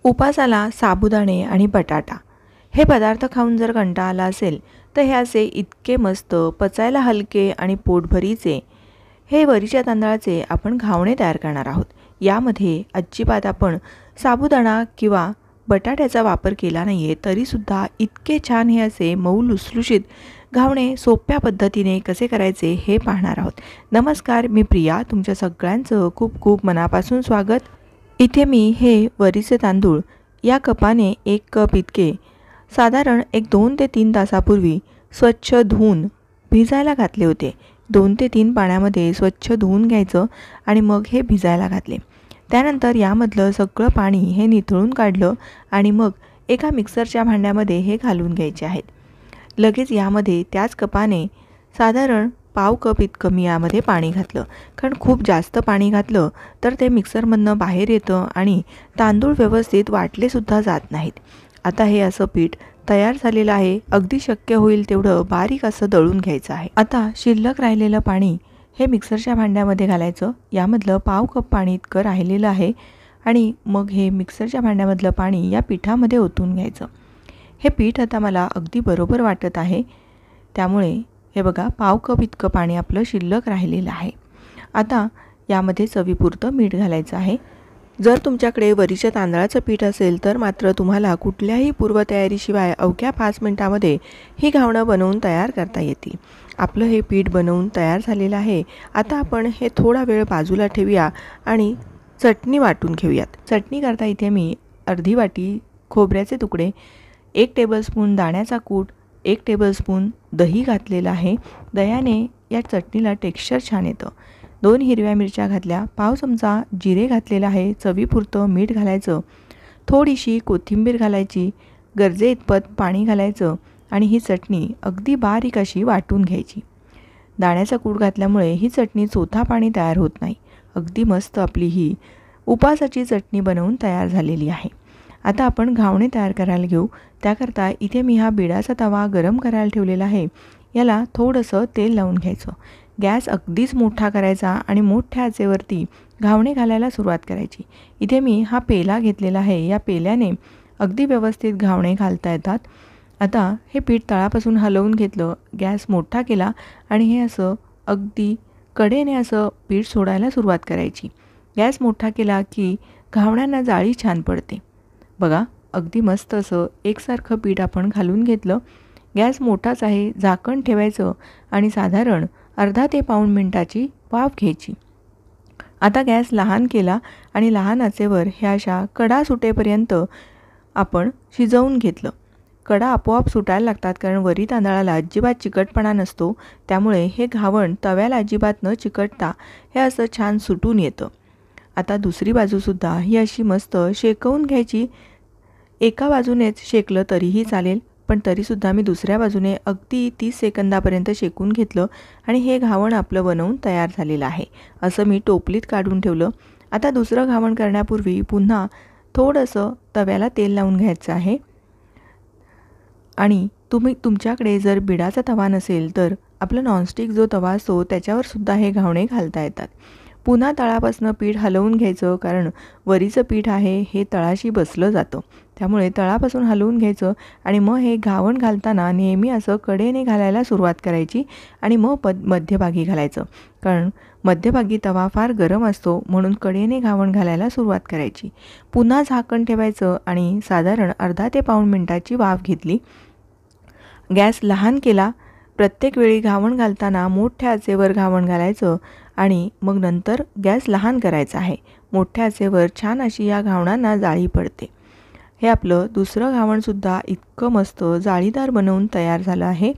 उपासाला साबुदाणे आणि बटाटा हे पदार्थ खाऊन जर कंटाळा आला असेल तर हे असे इतके मस्त पचायला हलके आणि पोटभरीचे हे वरीच्या तांदळाचे आपण घावणे तयार करणार आहोत। यामध्ये अजिबात आपण साबुदाणा किंवा बटाट्याचा वापर केला नाही आहे, तरीसुद्धा इतके छान हे असे मऊ लुसलुशीत घावणे सोप्या पद्धतीने कसे करायचे हे पाहणार आहोत। नमस्कार, मी प्रिया, तुमच्या सगळ्यांचं खूप खूप मनापासून स्वागत। इथे मी हे वरीचे तांदूळ या कपाने 1 कप इतके साधारण 2 ते 3 तासापूर्वी स्वच्छ धुवून भिजायला घातले होते। 2 ते 3 पाण्यामध्ये स्वच्छ धुवून घ्यायचं आणि मग हे भिजायला घातले। त्यानंतर यामधलं सगळं पाणी हे निथळून काढलं आणि मग एका मिक्सरच्या भांड्यामध्ये हे घालून घ्यायचे आहेत। लगेच यामध्ये त्याच कपाने साधारण पाव कप इतकं मी यामध्ये पाणी घातलं, कारण खूप जास्त पाणी घातलं तर ते मिक्सरमधनं बाहेर येतं आणि तांदूळ व्यवस्थित वाटलेसुद्धा जात नाहीत। आता हे असं पीठ तयार झालेलं आहे। अगदी शक्य होईल तेवढं बारीक असं दळून घ्यायचं आहे। आता शिल्लक राहिलेलं पाणी हे मिक्सरच्या भांड्यामध्ये घालायचं। यामधलं पाव कप पाणी इतकं राहिलेलं आहे आणि मग हे मिक्सरच्या भांड्यामधलं पाणी या पिठामध्ये ओतून घ्यायचं। हे पीठ आता मला अगदी बरोबर वाटत आहे, त्यामुळे हे बघा पाव कप इतकं पाणी आपलं शिल्लक राहिलेलं आहे। आता यामध्ये चवीपुरतं मीठ घालायचं आहे। जर तुमच्याकडे वरीच्या तांदळाचं पीठ असेल तर मात्र तुम्हाला कुठल्याही पूर्वतयारीशिवाय अवघ्या 5 मिनिटांमध्ये ही घावणं बनवून तयार करता येतील। आपलं हे पीठ बनवून तयार झालेलं आहे। आता आपण हे थोडा वेळ बाजूला ठेवूया आणि चटणी वाटून घेऊयात। चटणी करता इथे मी अर्धी वाटी खोबऱ्याचे तुकडे, 1 टेबलस्पून दाण्याचा कूट, 1 टेबलस्पून दही घातलेलं आहे। दह्याने या चटणीला टेक्स्चर छान येतं। 2 हिरव्या मिरच्या घातल्या, पाव चमचा जिरे घातलेलं आहे, चवीपुरतं मीठ घालायचं, थोडीशी कोथिंबीर घालायची, गरजे इतपत पाणी घालायचं आणि ही चटणी अगदी बारीक अशी वाटून घ्यायची। दाण्याचा कूट घातल्यामुळे ही चटणी चोथा पाणी तयार होत नाही। अगदी मस्त आपली ही उपासाची चटणी बनवून तयार झालेली आहे। आता आपण घावणे तयार करायला घेऊ। त्याकरता इथे मी हा बिडाचा तवा गरम करायला ठेवलेला आहे। याला थोडंसं तेल लावून घ्यायचं। गॅस अगदीच मोठा करायचा आणि मोठ्या आचेवरती घावणे घालायला सुरुवात करायची। इथे मी हा पेला घेतलेला आहे। या पेल्याने अगदी व्यवस्थित घावणे घालता येतात। आता हे पीठ तळापासून हलवून घेतलं, गॅस मोठा केला आणि हे असं अगदी कडेने असं पीठ सोडायला सुरुवात करायची। गॅस मोठा केला की घावण्यांना जाळी छान पडते। बघा, अगदी मस्त असं एकसारखं पीठ आपण घालून घेतलं। गॅस मोठाच आहे, झाकण ठेवायचं आणि साधारण अर्धा ते पाऊण मिनिटाची वाफ घ्यायची। आता गॅस लहान केला आणि लहान आचेवर ह्या अशा कडा सुटेपर्यंत आपण शिजवून घेतलं। कडा आपोआप सुटायला लागतात, कारण वरी तांदळाला अजिबात चिकटपणा नसतो, त्यामुळे हे घावण तव्याला अजिबात न चिकटता हे असं छान सुटून येतं। आता दुसरी बाजूसुद्धा ही अशी मस्त शेकवून घ्यायची। एका बाजूनेच शेकलं तरीही चालेल, पण तरीसुद्धा मी दुसऱ्या बाजूने अगदी 30 सेकंदापर्यंत शेकून घेतलं आणि हे घावण आपलं बनवून तयार झालेलं आहे। असं मी टोपलीत काढून ठेवलं। आता दुसरं घावण करण्यापूर्वी पुन्हा थोडंसं तव्याला तेल लावून घ्यायचं आहे आणि तुमच्याकडे जर बिडाचा तवा नसेल तर आपला नॉनस्टिक जो तवा असतो त्याच्यावर सुद्धा हे घावणे घालता येतात। पुन्हा तळापासून पीठ हलवून घ्यायचं, कारण वरीचं पीठ आहे हे तळाशी बसलं जातं, त्यामुळे तळापासून हलवून घ्यायचं आणि मग हे घावण घालताना नेहमी असं कडेने घालायला सुरुवात करायची आणि मग मध्यभागी घालायचं, कारण मध्यभागी तवा फार गरम असतो, म्हणून कडेने घावण घालायला सुरुवात करायची। पुन्हा झाकण ठेवायचं आणि साधारण अर्धा ते पाऊण मिनिटाची वाफ घेतली। गॅस लहान केला। प्रत्येक वेळी घावण घालताना मोठ्या आचेवर घावण घालायचं आणि मग नंतर गॅस लहान करायचा आहे। मोठ्या आचेवर छान अशी या घावणांना जाळी पडते। हे आपलं दुसरं घावणसुद्धा इतकं मस्त जाळीदार बनवून तयार झालं आहे।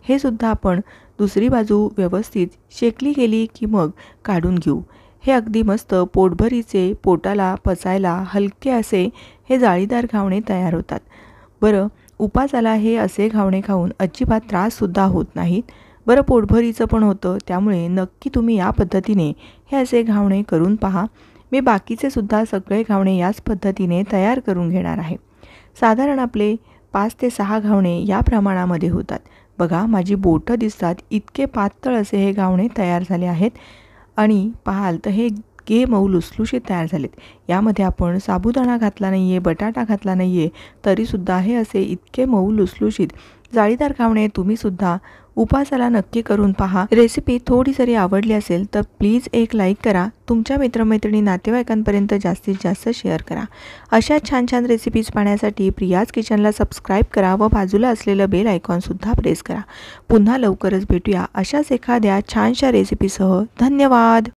हे सुद्धा आपण दुसरी बाजू व्यवस्थित शेकली गेली की मग काढून घेऊ। हे अगदी मस्त पोटभरीचे, पोटाला पचायला हलके असे हे जाळीदार घावणे तयार होतात। बरं, उपासाला हे असे घावणे खाऊन अजिबात त्राससुद्धा होत नाहीत। बरं, पोटभरीचं पण होतं, त्यामुळे नक्की तुम्ही या पद्धतीने हे असे घावणे करून पहा। मी बाकीचे सुद्धा सगळे घावणे याच पद्धतीने तयार करून घेणार आहे। साधारण आपले 5 ते 6 घावणे या प्रमाणामध्ये होतात। बघा, माझी बोटं दिसतात, इतके पातळ असे हे घावणे तयार झाले आहेत आणि पाहाल तर हे इतके मऊ लुसलुशीत तयार झालेत। यामध्ये आपण साबुदाणा घातला नाही आहे, बटाटा घातला नाही आहे, तरीसुद्धा हे असे इतके मऊ लुसलुशीत जाळीदार घावणे तुम्हीसुद्धा उपासाला नक्की करून पहा। रेसिपी थोडी जरी आवडली असेल तर प्लीज एक लाईक करा, तुमच्या मित्रमैत्रिणी नातेवाईकांपर्यंत जास्तीत जास्त शेअर करा। अशा छान छान रेसिपीज पाहण्यासाठी प्रियाज किचनला सबस्क्राईब करा व बाजूला असलेलं बेल आयकॉनसुद्धा प्रेस करा। पुन्हा लवकरच भेटूया अशाच एखाद्या छानशा रेसिपीसह। धन्यवाद।